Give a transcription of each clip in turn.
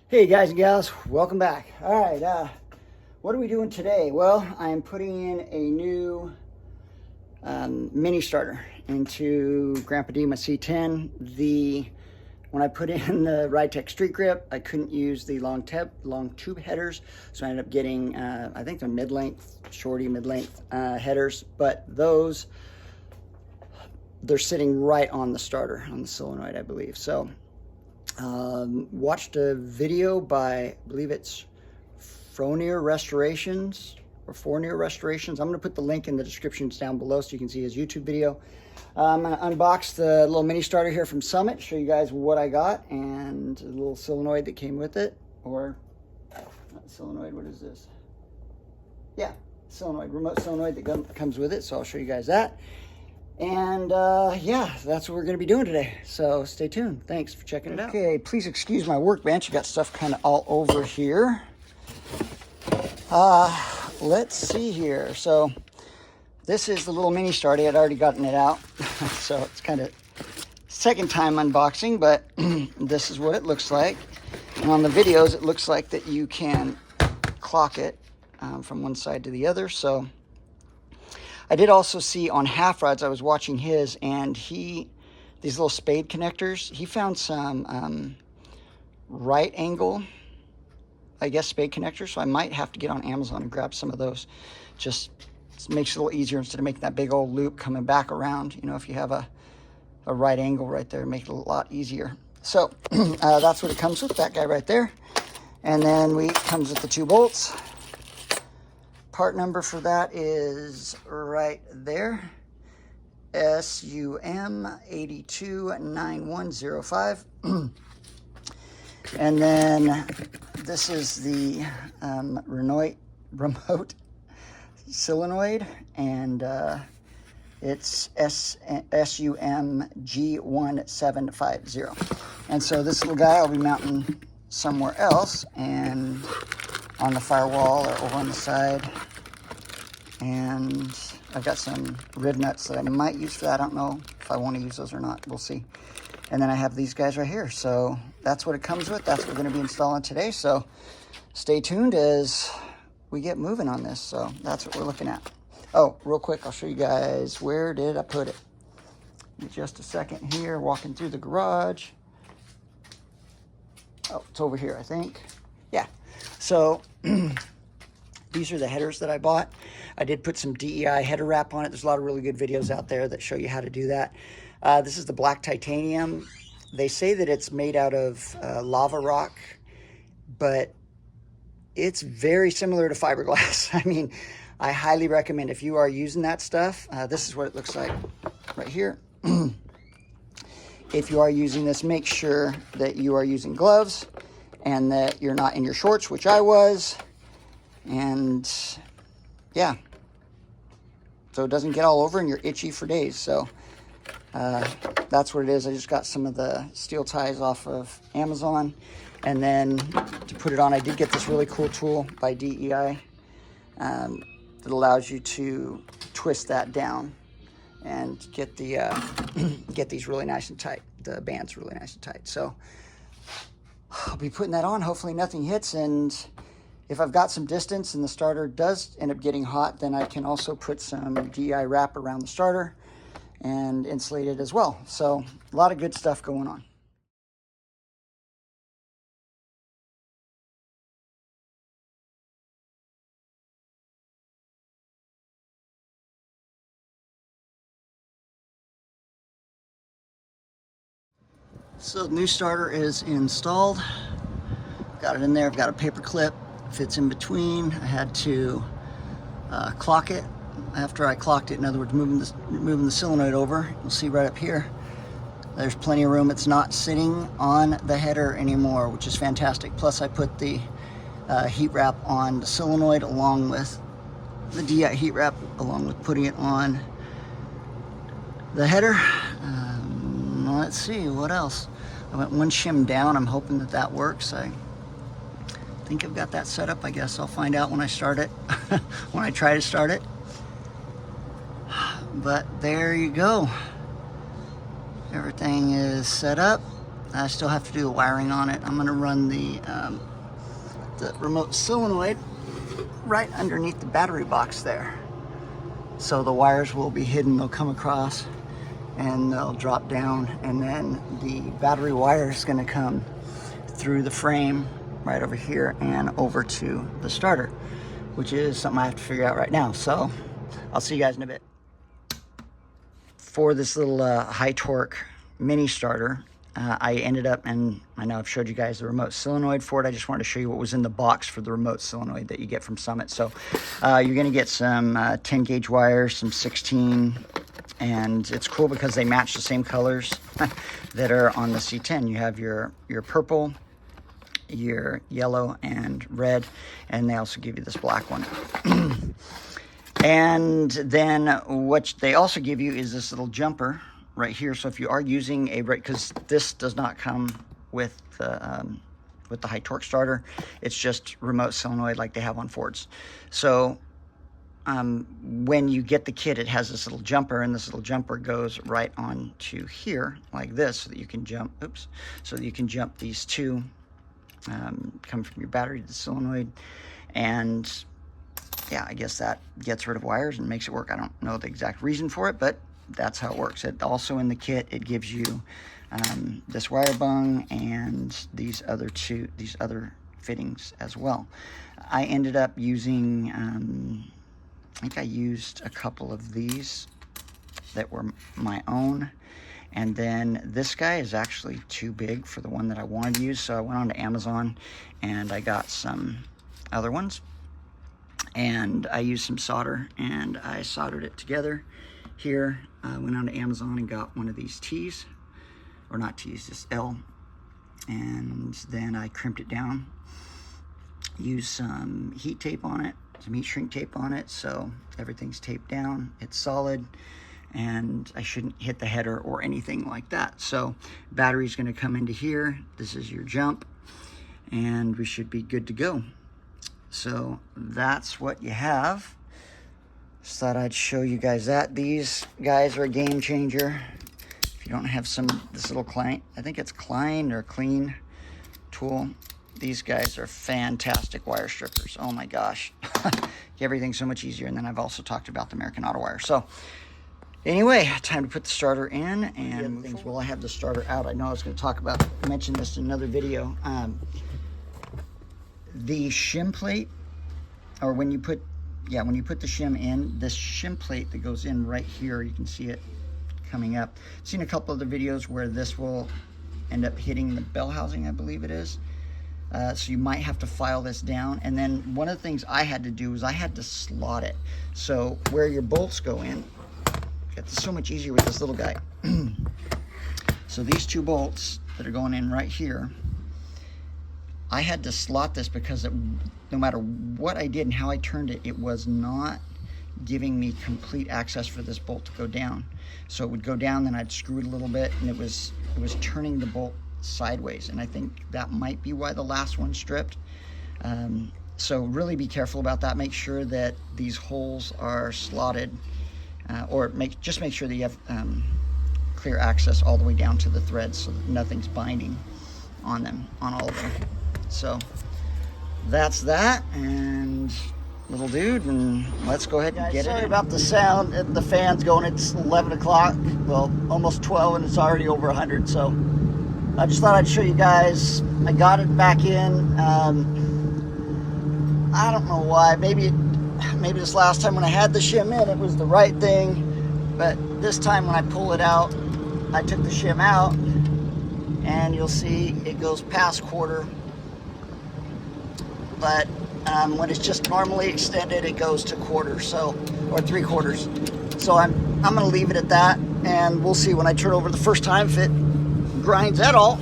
Hey guys and gals, welcome back. All right, what are we doing today? Well, I am putting in a new mini starter into Grandpa D, my C10. When I put in the Ridetech Street Grip, I couldn't use the long tube headers, so I ended up getting, I think they're mid-length, shorty mid-length headers, but they're sitting right on the starter, on the solenoid, I believe. So watched a video by, I believe it's Froehner Restorations or Froehner Restorations. I'm going to put the link in the descriptions down below so you can see his YouTube video. I'm going to unbox the little mini starter here from Summit, show you guys what I got, and a little solenoid that came with it, or not solenoid, what is this? Yeah, solenoid, remote solenoid that comes with it, so I'll show you guys that. And yeah, that's what we're going to be doing today. So stay tuned. Thanks for checking it out. Okay, please excuse my workbench. You got stuff kind of all over here. Let's see here. So this is the little mini starter. I'd already gotten it out. So it's kind of second time unboxing, but this is what it looks like. And on the videos, it looks like that you can clock it from one side to the other. So I did also see on Half Rods, I was watching his, and these little spade connectors, he found some right angle, I guess, spade connectors, so I might have to get on Amazon and grab some of those. Just makes it a little easier instead of making that big old loop coming back around. You know, if you have a right angle right there, make it a lot easier. So that's what it comes with, that guy right there. And then it comes with the 2 bolts. Part number for that is right there, SUM 829105. And then this is the remote solenoid, and it's SUM G1750. And so this little guy I'll be mounting somewhere else, and on the firewall or over on the side. And I've got some rib nuts that I might use for that. I don't know if I want to use those or not. We'll see. And then I have these guys right here. So that's what it comes with. That's what we're going to be installing today. So stay tuned as we get moving on this. So that's what we're looking at. Oh, real quick, I'll show you guys, where did I put it? In just a second here, walking through the garage. Oh, it's over here, I think. Yeah. So these are the headers that I bought. I did put some DEI header wrap on it. There's a lot of really good videos out there that show you how to do that. This is the black titanium. They say that it's made out of lava rock, but it's very similar to fiberglass. I mean, I highly recommend if you are using that stuff. This is what it looks like right here. If you are using this, make sure that you are using gloves and that you're not in your shorts, which I was. And yeah, so it doesn't get all over and you're itchy for days. So that's what it is. I just got some of the steel ties off of Amazon, and then to put it on, I did get this really cool tool by DEI that allows you to twist that down and get get these really nice and tight, the bands really nice and tight. So I'll be putting that on. Hopefully nothing hits, and if I've got some distance and the starter does end up getting hot, then I can also put some DEI wrap around the starter and insulate it as well. So a lot of good stuff going on. So the new starter is installed. Got it in there. I've got a paper clip, fits in between. I had to clock it. After I clocked it, in other words, moving the solenoid over, you'll see right up here, there's plenty of room. It's not sitting on the header anymore, which is fantastic. Plus I put the heat wrap on the solenoid along with the DI heat wrap, along with putting it on the header. Let's see, what else? I went 1 shim down. I'm hoping that that works. I think I've got that set up. I guess I'll find out when I start it, when I try to start it. But there you go. Everything is set up, I still have to do the wiring on it. I'm going to run the remote solenoid right underneath the battery box there. So the wires will be hidden, they'll come across and they'll drop down, and then the battery wire is going to come through the frame right over here and over to the starter, which is something I have to figure out right now. So I'll see you guys in a bit. For this little high torque mini starter, I ended up, and I know I've showed you guys the remote solenoid for it. I just wanted to show you what was in the box for the remote solenoid that you get from Summit. So you're going to get some 10 gauge wires, some 16, and it's cool because they match the same colors that are on the C10. You have your purple, your yellow, and red, and they also give you this black one. And then what they also give you is this little jumper right here. So if you are using a brake, because this does not come with the high torque starter, it's just remote solenoid like they have on Fords. So when you get the kit, it has this little jumper, and this little jumper goes right on to here like this, so that you can jump, so that you can jump these two, come from your battery to the solenoid. And yeah, I guess that gets rid of wires and makes it work. I don't know the exact reason for it, but that's how it works. It also, in the kit, it gives you this wire bung and these other fittings as well. I ended up using, I think I used a couple of these that were my own, and then this guy is actually too big for the one that I wanted to use, so I went on to Amazon and I got some other ones, and I used some solder and I soldered it together here. I went on to Amazon and got one of these T's, or not T's, just L, and then I crimped it down, used some heat tape on it, some heat shrink tape on it, so everything's taped down, it's solid, and I shouldn't hit the header or anything like that. So battery's going to come into here, this is your jump, and we should be good to go. So that's what you have. Just thought I'd show you guys that. These guys are a game changer. If you don't have this little Klein, I think it's Klein or Clean tool, these guys are fantastic wire strippers. Oh my gosh. Everything's so much easier. And then I've also talked about the American Auto Wire. So anyway, time to put the starter in and things. Well, I have the starter out. I know I was going to mention this in another video. The shim plate, or when you put the shim in, this shim plate that goes in right here, you can see it coming up. I've seen a couple of the videos where this will end up hitting the bell housing, I believe it is. So you might have to file this down. And then one of the things I had to do was I had to slot it. So where your bolts go in, it's so much easier with this little guy. So these two bolts that are going in right here, I had to slot this because no matter what I did and how I turned it, it was not giving me complete access for this bolt to go down. So it would go down, then I'd screw it a little bit, and it was turning the bolt sideways, and I think that might be why the last one stripped. So really be careful about that. Make sure that these holes are slotted, or just make sure that you have clear access all the way down to the threads so that nothing's binding on them, on all of them. So that's that, and little dude, and let's go ahead and get it. Sorry about the sound. The fan's going. It's 11 o'clock, well, almost 12, and it's already over 100. So I just thought I'd show you guys. I got it back in. I don't know why. Maybe this last time when I had the shim in, it was the right thing. But this time when I pull it out, I took the shim out, and you'll see it goes past quarter. But when it's just normally extended, it goes to quarter, so, or 3/4. So I'm going to leave it at that, and we'll see when I turn over the first time if it grinds at all.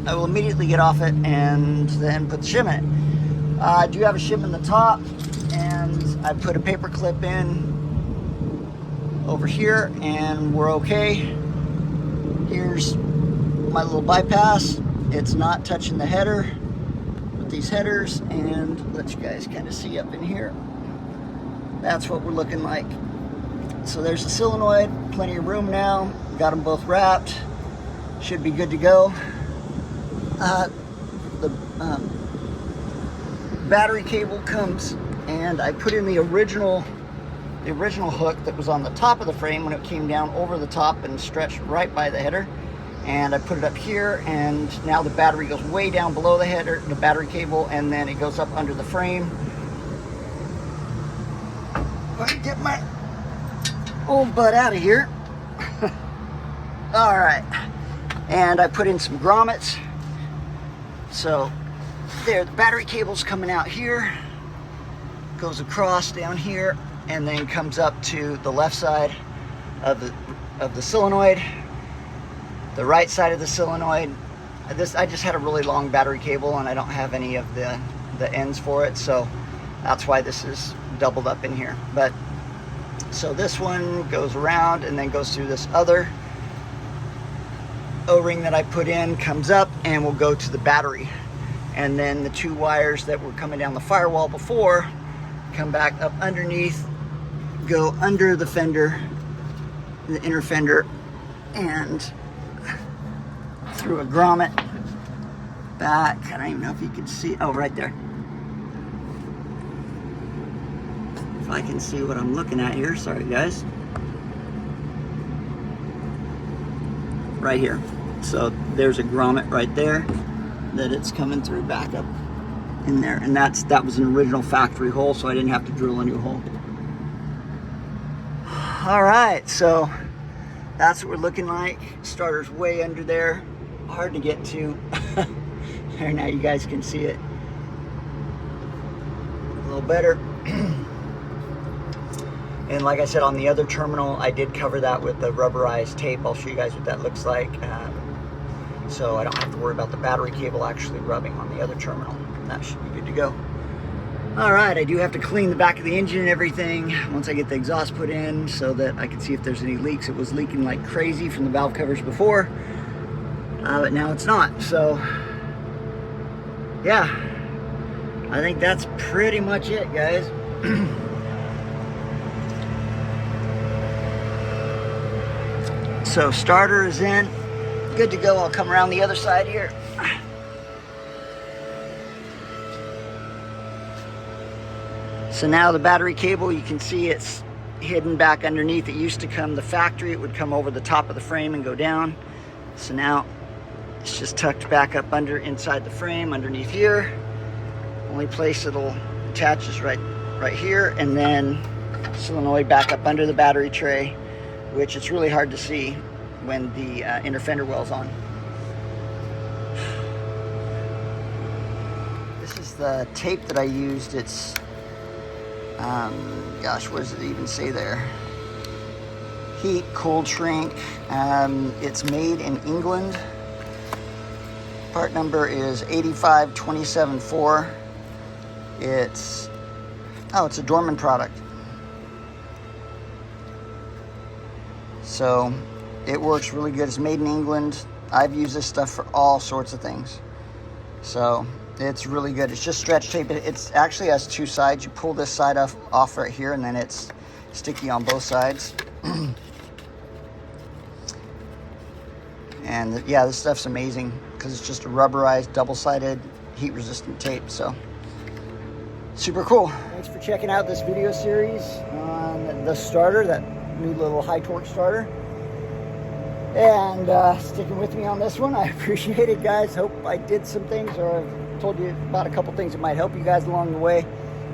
I will immediately get off it and then put the shim in it. I do have a shim in the top, and I put a paper clip in over here, and we're okay. Here's my little bypass. It's not touching the header with these headers, and let you guys kind of see up in here. That's what we're looking like. So there's the solenoid, plenty of room now. Got them both wrapped. Should be good to go. the battery cable comes, and I put in the original hook that was on the top of the frame when it came down over the top and stretched right by the header, and I put it up here, and now the battery goes way down below the header, the battery cable, and then it goes up under the frame. Let me get my old butt out of here. All right, and I put in some grommets. So there, the battery cable's coming out here, goes across down here, and then comes up to the left side of the solenoid, the right side of the solenoid. I just had a really long battery cable, and I don't have any of the ends for it, so that's why this is doubled up in here. But so this one goes around and then goes through this other O-ring that I put in, comes up and will go to the battery, and then the two wires that were coming down the firewall before come back up underneath, go under the fender, the inner fender, and through a grommet back. I don't even know if you can see, oh, right there. If I can see what I'm looking at here, sorry guys. Right here. So there's a grommet right there that it's coming through back up in there, and that was an original factory hole, so I didn't have to drill a new hole. All right, so that's what we're looking like. Starter's way under there, hard to get to. There, now you guys can see it a little better. And like I said, on the other terminal, I did cover that with the rubberized tape. I'll show you guys what that looks like. So I don't have to worry about the battery cable actually rubbing on the other terminal. That should be good to go. All right, I do have to clean the back of the engine and everything once I get the exhaust put in, so that I can see if there's any leaks. It was leaking like crazy from the valve covers before, but now it's not. So yeah, I think that's pretty much it, guys. So starter is in, good to go. I'll come around the other side here. So now the battery cable, you can see it's hidden back underneath. It used to come the factory, it would come over the top of the frame and go down. So now it's just tucked back up under inside the frame underneath here. Only place it'll attach is right here, and then solenoid back up under the battery tray, which it's really hard to see when the inner fender well's on. This is the tape that I used. It's gosh, what does it even say there? Heat, cold shrink. It's made in England. Part number is 85274. It's a Dorman product. So it works really good. It's made in England. I've used this stuff for all sorts of things. So it's really good. It's just stretch tape. It actually has two sides. You pull this side off right here, and then it's sticky on both sides. And yeah, this stuff's amazing because it's just a rubberized, double-sided, heat-resistant tape. So super cool. Thanks for checking out this video series on the starter, that new little high torque starter, and sticking with me on this one. I appreciate it, guys. Hope I did some things, or I've told you about a couple things that might help you guys along the way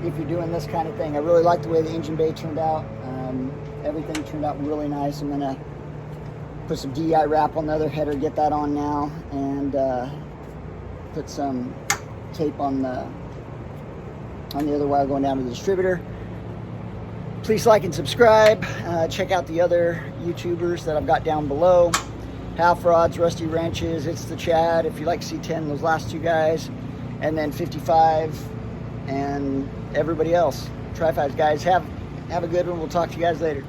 if you're doing this kind of thing. I really like the way the engine bay turned out. Everything turned out really nice. I'm gonna put some DI wrap on the other header, get that on now, and put some tape on the other wire going down to the distributor. Please like and subscribe. Check out the other YouTubers that I've got down below. Half Rods, Rusty Wrenches, It's the Chad, if you like C10, those last two guys. And then 55 and everybody else. Tri-Fives, guys. Have a good one. We'll talk to you guys later.